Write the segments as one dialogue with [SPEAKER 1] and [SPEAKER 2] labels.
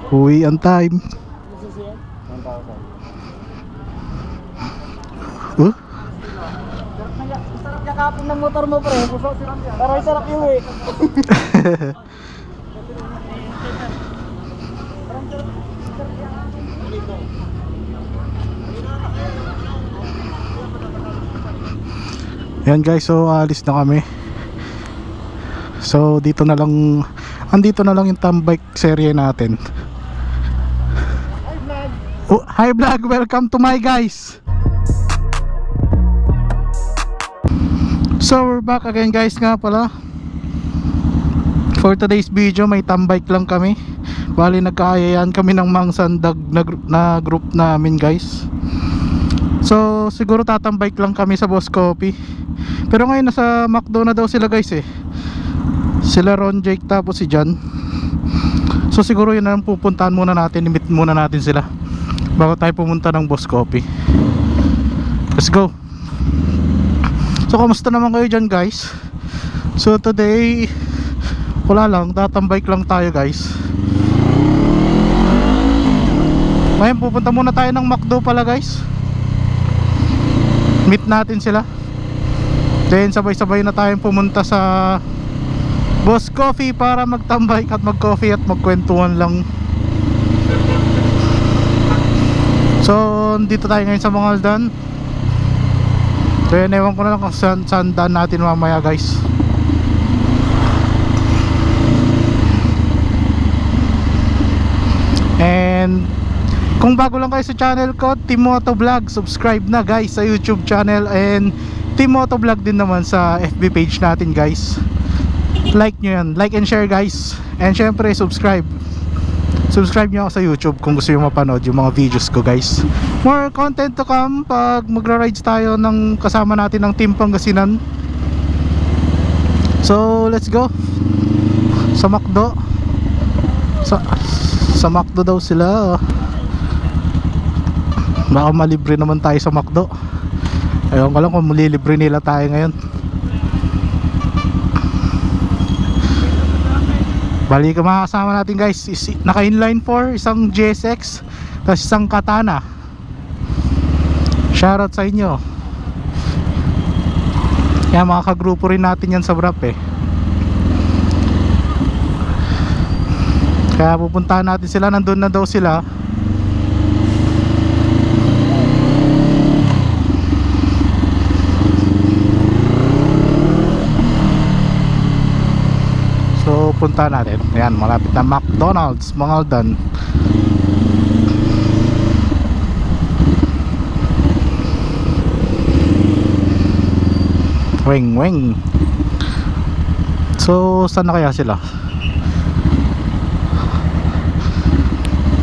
[SPEAKER 1] Uwi ang time.
[SPEAKER 2] Sarap yakapin ng motor mo, pre. Parang sarap yung eh.
[SPEAKER 1] Yan guys, so alis na kami. So dito na lang, andito na lang yung tambike serye natin. Oh, hi vlog, welcome to my guys. So we're back again guys nga pala. For today's video may tambike lang kami. Bali nagkaayaan kami ng Mang Sandag na group namin guys. So siguro tatambike lang kami sa Boss Coffee. Pero ngayon nasa McDo na daw sila guys eh. Sila Ron, Jake, tapos si John. So siguro yun ang pupuntahan muna natin. I-meet muna natin sila bago tayo pumunta ng Boss Coffee. Let's go. So kamusta naman kayo dyan guys? So today wala lang, tatambike lang tayo guys. Ngayon pupunta muna tayo ng McDo pala guys. Meet natin sila. Then sabay-sabay na tayong pumunta sa Boss Coffee para magtambike at mag-coffee at magkwentuhan lang. So dito tayo ngayon sa Mangaldan. Then ewan ko na lang kung saan daan natin mamaya guys. And kung bago lang kayo sa channel ko, Team Moto Vlog, subscribe na guys sa YouTube channel. And Team Moto Vlog din naman sa FB page natin guys. Like nyo yan, like and share guys. And syempre subscribe nyo ako sa YouTube kung gusto nyo mapanood yung mga videos ko guys. More content to come pag magra-rides tayo ng kasama natin ng Team Pangasinan. So let's go sa McDo. Sa McDo daw sila. Baka malibre naman tayo sa McDo. Ewan ko lang kung malilibre nila tayo ngayon. Bali ka mga kasama natin guys, naka inline 4, isang GSX, tapos isang Katana. Shoutout sa inyo. Yan, mga kagrupo rin natin yan sa Brap eh. Kaya pupuntahan natin sila, nandun na daw sila. So punta natin. Ayan, malapit na McDonald's Mangaldan. Weng weng. So saan na kaya sila?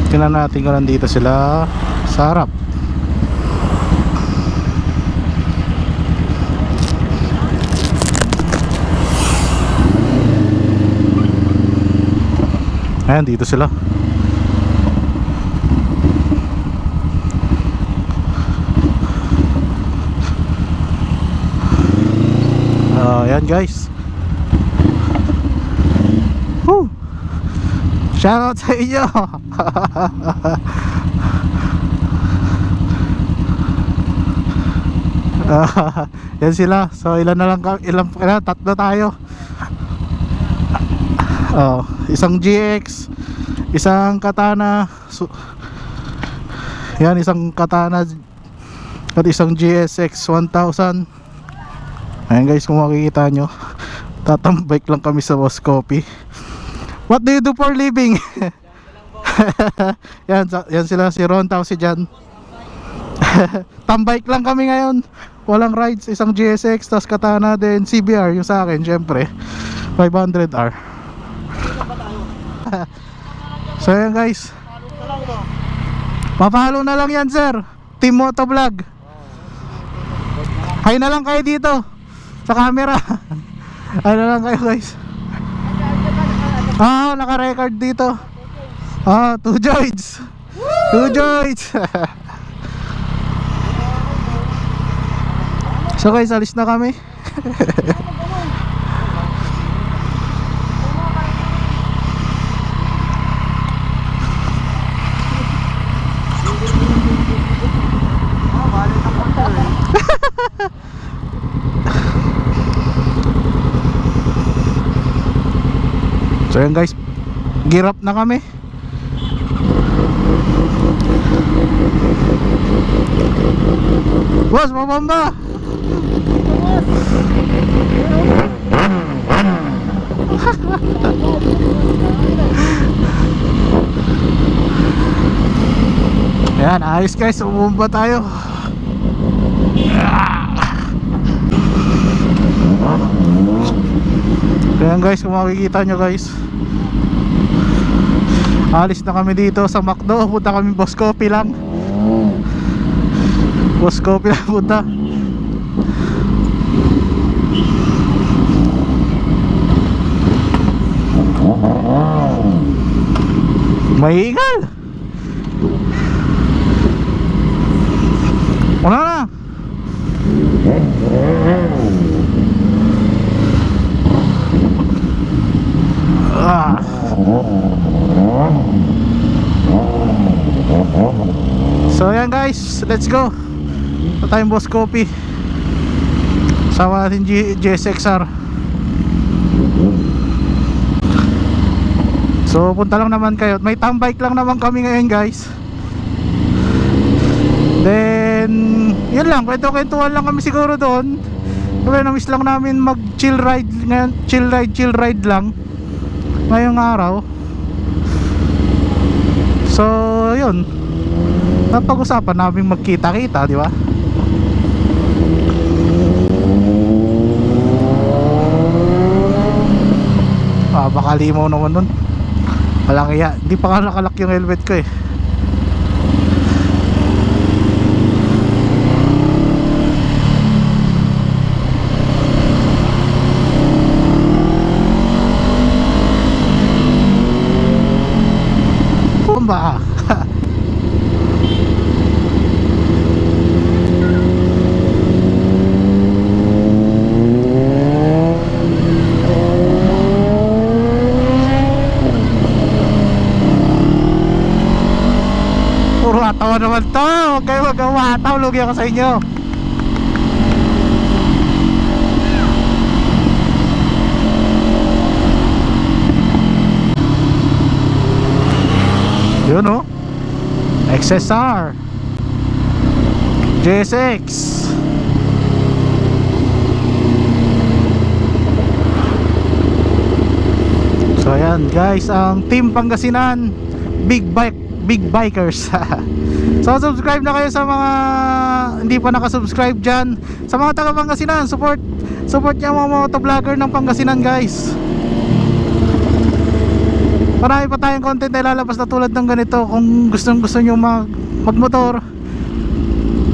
[SPEAKER 1] Tingnan natin kung nandito sila sa harap. Ayan, dito sila. Ayan guys. Woo! Shoutout sa inyo. Yan sila. So ilan na lang, tatlo tayo. Isang GX, isang Katana, yan, isang Katana at isang GSX 1000. Ayan guys, kung makikita nyo, tatambike lang kami sa Boss Coffee. What do you do for living? yan sila, si Ron, tao si Jan. Tambike lang kami ngayon, walang rides. Isang GSX, tas Katana, then CBR yung sa akin, syempre 500R. So yan guys, papalo na lang yan sir, Team Moto Vlog. Hay na lang kayo dito sa camera. Hay na lang kayo guys. Naka-record dito. 2 joints. 2 joints. So guys, alis na kami. So yan guys, gear up na kami. Boss, mabamba. Ayan, ayos guys, umumba tayo. Ayan guys, kung makikita nyo guys, alis na kami dito sa McDo. Punta kami Boss Coffee lang. Boss Coffee lang punta. May ingal. Wala na. So yan guys, let's go. Ito tayong Boss Coffee. Sama natin GSXR. So punta lang naman kayo. May tambike lang naman kami ngayon guys. Then yun lang, kwento-kwentuhan lang kami siguro doon. Pero na-miss lang namin mag chill ride ngayon. Chill ride lang ngayong araw. So yun, napag-usapan namin magkita-kita, di ba? Baka limaw naman nun. Walang iya, hindi pa nga nakalak yung helmet ko eh. Bomba. Puro atawa naman to. Huwag kayo mag-awataw. Lugi ako sa inyo. Yun o, XSR JSX. So ayan guys, ang Team Pangasinan Big Bikers. So subscribe na kayo sa mga hindi pa nakasubscribe dyan. Sa mga taga Pangasinan, support nyo mga motovlogger ng Pangasinan guys. Marami pa tayong content na ilalabas na tulad ng ganito. Kung gusto nyo magmotor,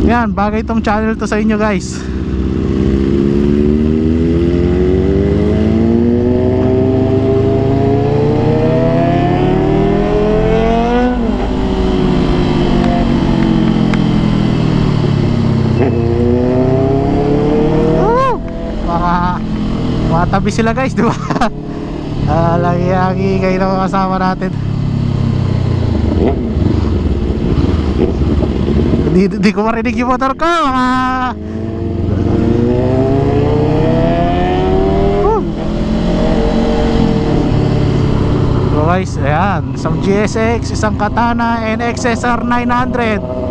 [SPEAKER 1] yan, bagay itong channel to sa inyo guys. Mga tabi sila guys, di ba? Lagi kayo na kasama natin. Di ko marinig yung motor ko. So guys, ayan, isang GSX, isang Katana, and XSR 900.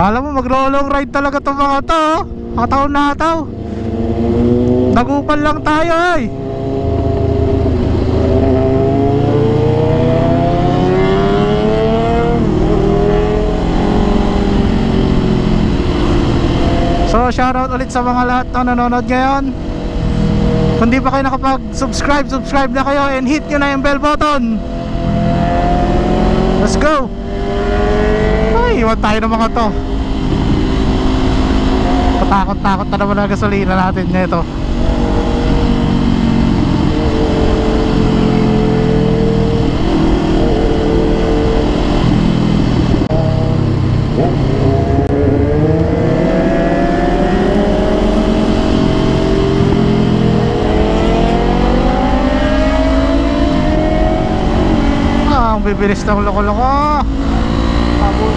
[SPEAKER 1] Alam mo, maglo-long ride talaga itong mga to. Hataw na hataw. Dagupan lang tayo ay. So shoutout ulit sa mga lahat na nanonood ngayon. Kung di pa kayo nakapag-subscribe, subscribe na kayo and hit nyo na yung bell button. Let's go. Ay, iwan tayo ng mga to. Patakot-takot na naman ang gasolina natin nito. bibilis ng loko-loko.
[SPEAKER 2] Habol.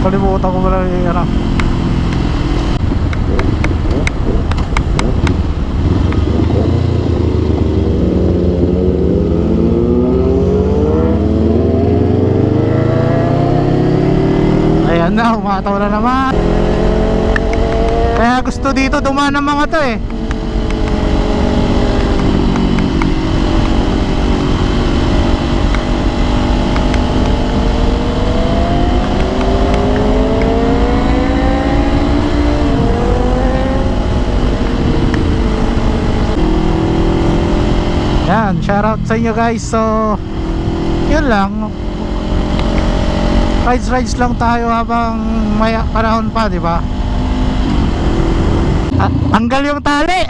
[SPEAKER 1] Kalimutan ko pala yung ano. Ayan na, umataw na naman. Kaya gusto dito dumaan ng mga to eh. Yan, shoutout sa inyo guys. So, yun lang. Rides lang tayo habang may panahon pa, di ba? Anggal yung tali.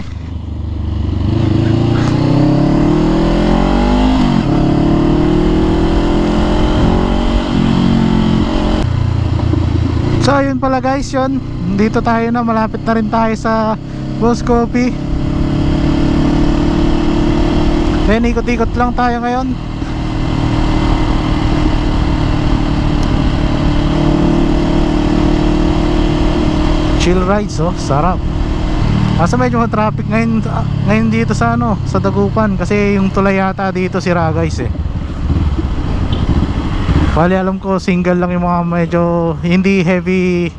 [SPEAKER 1] So, yun pala guys, yun. Dito tayo na, malapit na rin tayo sa Boss Coffee. Then ikot-ikot lang tayo ngayon. Chill rides, oh, sarap. Asa medyo traffic ngayon dito sa ano, sa Dagupan kasi yung tulay yata dito sira guys eh. Bali alam ko single lang yung mga medyo hindi heavy,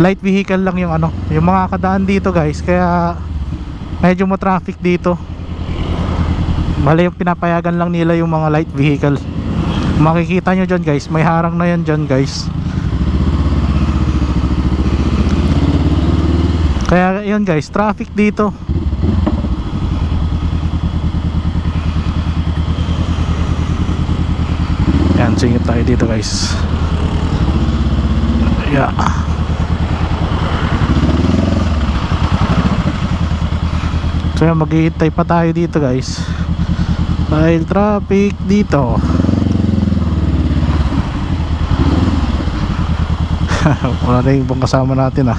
[SPEAKER 1] light vehicle lang yung ano, yung mga kadaan dito guys, kaya medyo mo-traffic dito. Bali yung pinapayagan lang nila yung mga light vehicle. Makikita nyo dyan guys, may harang na yan dyan guys. Kaya yun guys, traffic dito. Yan, singit tayo dito guys. Yeah. So yan, maghihintay pa tayo dito guys dahil traffic dito. Wala na yung ibang kasama natin ah.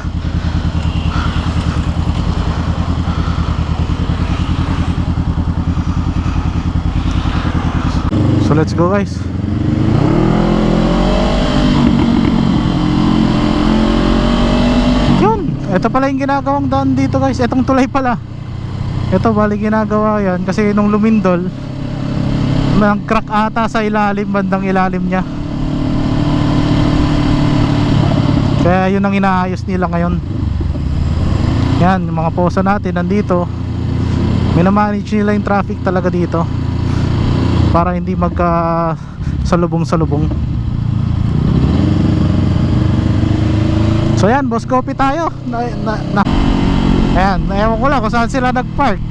[SPEAKER 1] So let's go guys. Yun, ito pala yung ginagawang daan dito guys. Itong tulay pala. Ito bali ginagawa yan kasi nung lumindol nag-crack ata sa ilalim, bandang ilalim niya. Kaya yun ang inaayos nila ngayon. Yan, yung mga posa natin nandito. Minamanage nila yung traffic talaga dito para hindi magka salubong-salubong. So yan, Boss Coffee tayo. Ayan, ewan ko lang kung saan sila nag-park.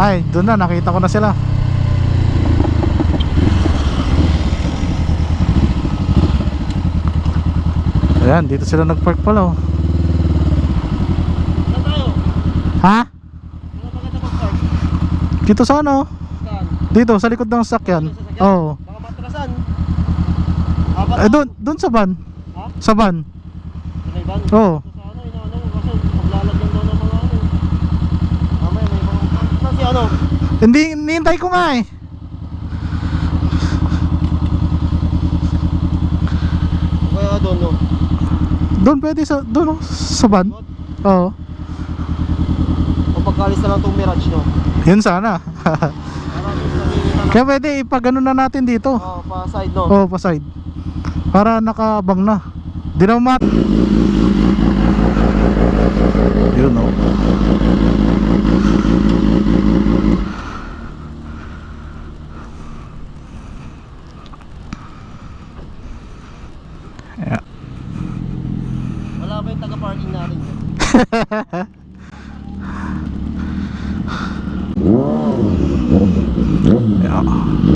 [SPEAKER 1] Ay, doon na, nakita ko na sila. Ayan, dito sila nag-park pala oh.
[SPEAKER 2] Saan tayo?
[SPEAKER 1] Ha?
[SPEAKER 2] Ano ba kita mag-park?
[SPEAKER 1] Dito sa ano?
[SPEAKER 2] Saan?
[SPEAKER 1] Dito, sa likod ng sasakyan. Oo.
[SPEAKER 2] Baka matrasan.
[SPEAKER 1] Doon sa van.
[SPEAKER 2] Ha?
[SPEAKER 1] Sa van.
[SPEAKER 2] May van?
[SPEAKER 1] Oo.
[SPEAKER 2] Sa ano, inaano mo kasi maglalagyan daw ng mga ano. Mamaya may mga... Saan si ano?
[SPEAKER 1] Hindi, nihintay ko nga eh.
[SPEAKER 2] Kaya doon no?
[SPEAKER 1] Doon pwede sa, doon oh, sa van. Oo.
[SPEAKER 2] O pagkalis na lang itong Mirage no?
[SPEAKER 1] Yun sana.
[SPEAKER 2] Parang sabihin na
[SPEAKER 1] Kaya pwede ipagano na natin dito.
[SPEAKER 2] oh, pa side no?
[SPEAKER 1] Oo, pa side. Para nakabang na. Di na mat. Yun oh. Yeah.
[SPEAKER 2] Wala ba yung taga-parking natin?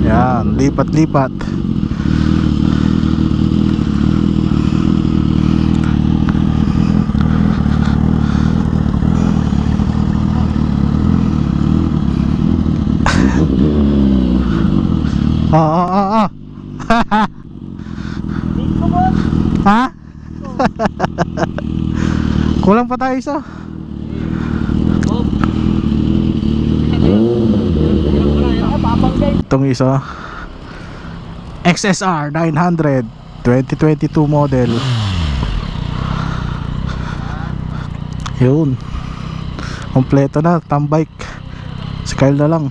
[SPEAKER 1] Yan, lipat-lipat. Ha? Kulang pa tayo isa. Itong isa XSR 900 2022 model. Yun, kompleto na, tambike. Si Kyle na lang.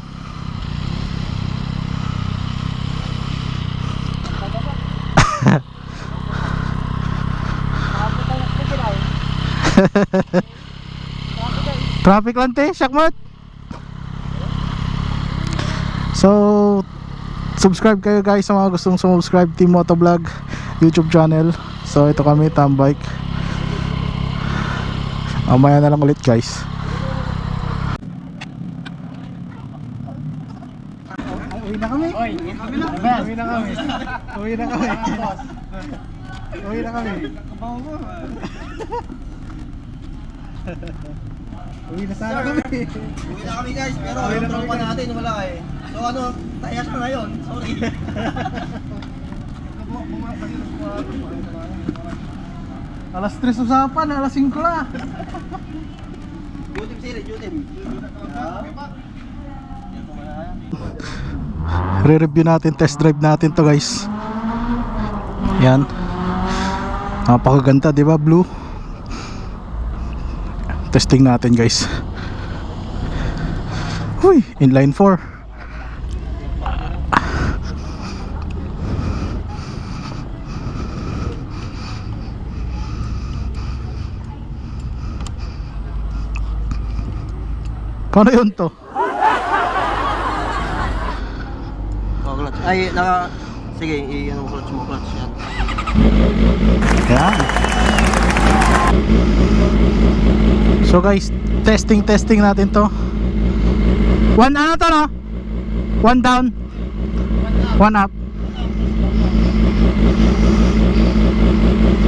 [SPEAKER 1] Traffic lang te, Shakmat. So, subscribe kayo guys sa mga gustong subscribe Team Motovlog YouTube channel. So, ito kami, tambike. Mamaya na lang ulit guys. Uwi na kami. Uwi na kami. Uwi na kami. Uwi na kami. Uwi na sana kami.
[SPEAKER 3] Uwi na kami guys, pero yung tropa natin wala eh. So ano, tayas na ngayon. Sorry.
[SPEAKER 1] Alas 3 usapan, alas 5 na.
[SPEAKER 3] Jutim sila, jutim.
[SPEAKER 1] Re-review natin, test drive natin to guys. Yan. Napakaganda, di ba? Blue. Testing natin guys. Uy, inline 4. Paano yun to?
[SPEAKER 3] Oh, clutch. Ay, sige, i-ano mo clutch yan.
[SPEAKER 1] Yan. So guys, testing natin to. One ano to no? One down, one up.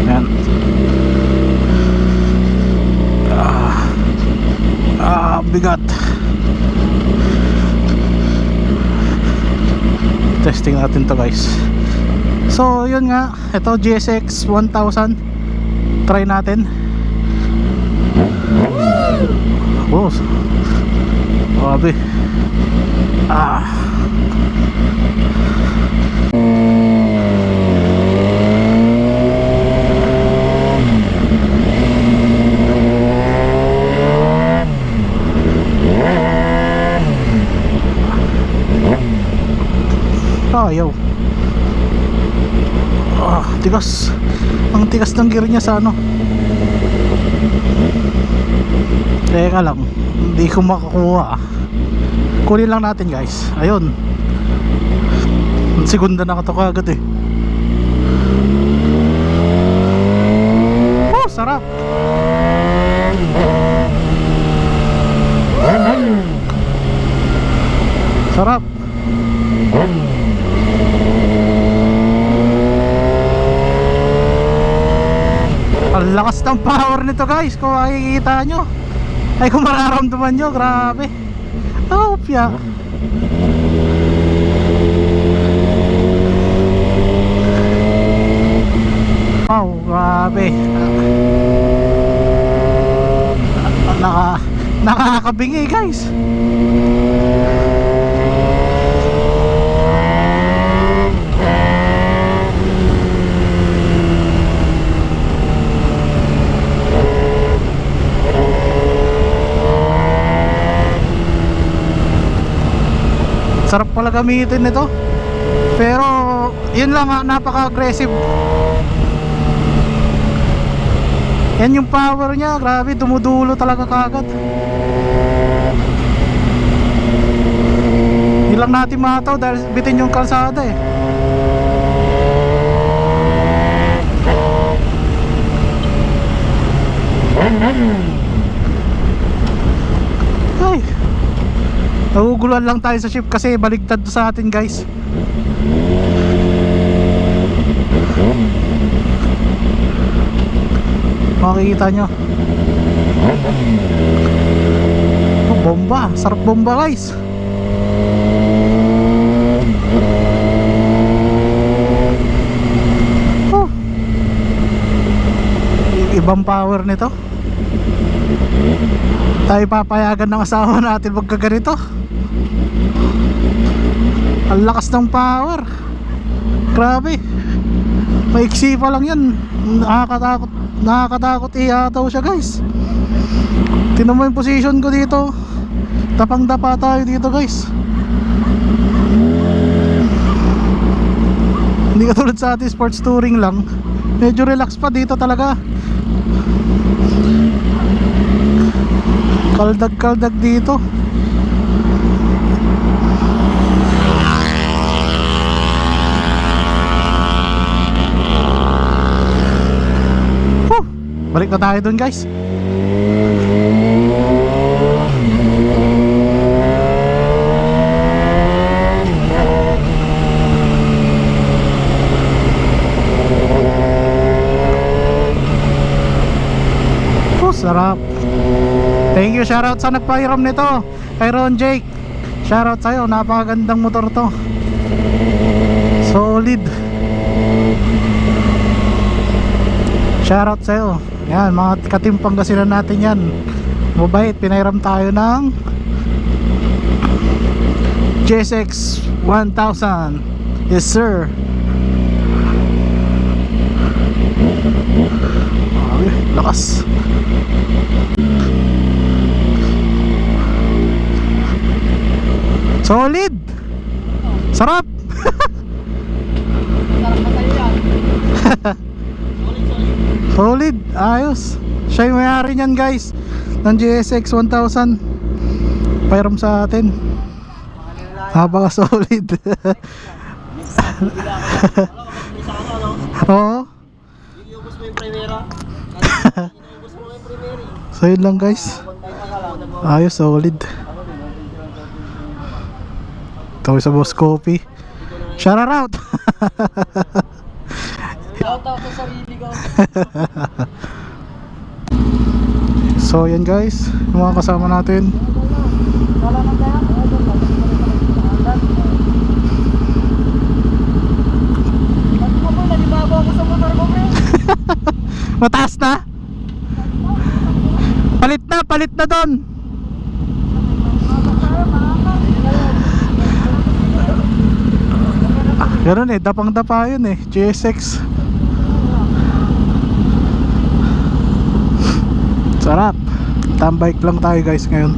[SPEAKER 1] Yan. Bigat. Testing natin to guys. So yun nga, ito GSX 1000. Try natin. Oh, grabe. Ayaw. Tigas. Ang tigas ng gear niya sa ano. Teka lang, hindi ko makakuha. Kunin lang natin guys. Ayun, segunda na kato kagad eh. Oh, sarap. Sarap. Ang lakas ng power nito guys. Kung makikita nyo, ay kung mararamdaman nyo, grabe. Opya. Wow, grabe. Nakakabingi guys. Sarap pala gamitin nito. Pero yun lang nga, napaka-aggressive. Yan yung power niya, grabe, dumudulo talaga kagad. Hindi lang natin mataw dahil bitin yung kalsada eh. Ay, naguguluhan lang tayo sa ship kasi baligtad sa atin guys. Makikita nyo. Oh, bomba, sarap bomba guys. Oh, Ibang power nito. Tayo papayagan ng asawa natin magkaganito. Ang lakas ng power. Grabe. Maiksi pa lang yan. Nakakatakot ihataw siya guys. Tingnan mo yung position ko dito. Tapang dapa tayo dito guys. Hindi katulad sa ating sports touring lang. Medyo relax pa dito talaga. Kaldag-kaldag dito. Balik na tayo dun guys. Sarap. Thank you, shoutout sa nagpahiram nito kay Ron Jake. Shoutout sa'yo, napakagandang motor to. Solid. Shoutout sa'yo. Yan, mga ka-team Pangasinan natin yan. Mabait, pinahiram tayo ng GSX 1000. Yes sir. Lakas. Solid. Sarap. Solid. Ayos. Siya yung mayari niyan guys, ng GSX 1000. Pairam sa atin. Napaka solid. Oo.
[SPEAKER 3] Iubos mo yung primera. Iubos mo yung primera.
[SPEAKER 1] So yun lang guys. Ayos, solid. Ito sa Boss Coffee. Shout out.
[SPEAKER 3] Shout out sa sarili ko.
[SPEAKER 1] So yan guys, yung mga kasama natin. Mataas na. Palit na doon. Ganun eh, dapang-dapa yun eh, GSX. Sarap. Tambike lang tayo guys ngayon.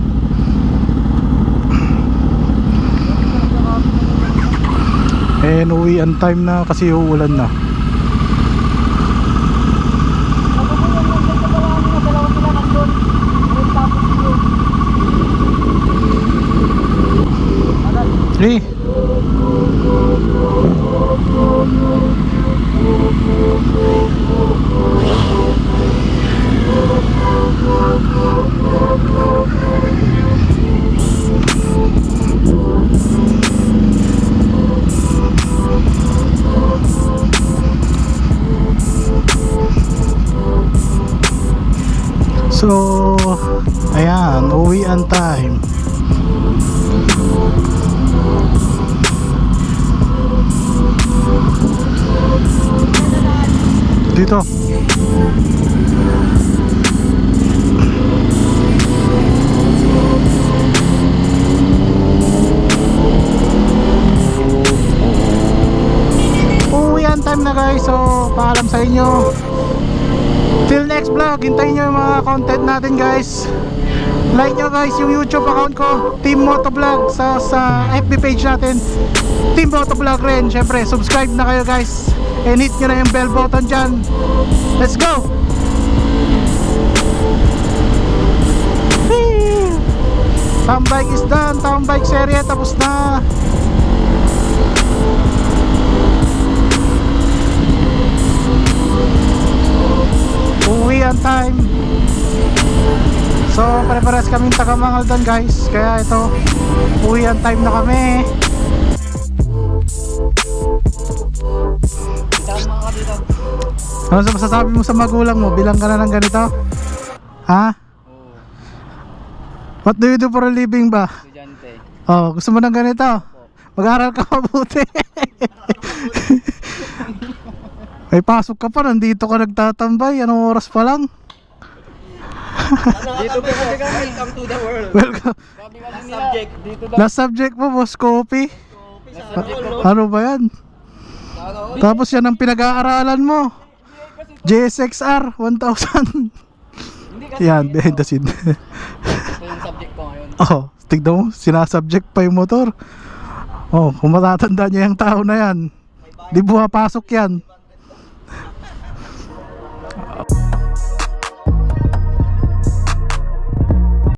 [SPEAKER 1] And uwian time na kasi uulan na. Hey. So, ayan, uwian time. Dito. Uwian time na guys. So, paalam sa inyo. Till next vlog, hintayin nyo yung mga content natin guys. Like nyo guys yung YouTube account ko, Team Motovlog. Sa FB page natin, Team Motovlog rin. Syempre, subscribe na kayo guys. And hit nyo na yung bell button dyan. Let's go! Tambike is done. Tambike serye tapos na. Uwian time. So pare-pares kaming taga-Mangaldan guys. Kaya ito, uwian time na kami. Ano sa masasabi mo sa magulang mo? Bilang ka na ng ganito? Ha? What do you do for a living ba?
[SPEAKER 3] Estudyante.
[SPEAKER 1] Oh, gusto mo ng ganito? Mag-aral ka mabuti. May pasok ka pa, nandito ka nagtatambay. Anong oras pa lang?
[SPEAKER 3] Dito po kasi kami. Welcome to the world.
[SPEAKER 1] Welcome.
[SPEAKER 3] Last subject. Dito daw.
[SPEAKER 1] Last subject mo, boss, coffee.
[SPEAKER 3] Last subject mo.
[SPEAKER 1] Ano ba yan? Tapos yan ang pinag-aaralan mo. JSXR 1000. Yan, behind the scene.
[SPEAKER 3] Ito yung subject ko ngayon.
[SPEAKER 1] Oh, tignan mo, sinasubject pa yung motor. Oh, kung matatanda niya yung tao na yan, di pumapasok yan.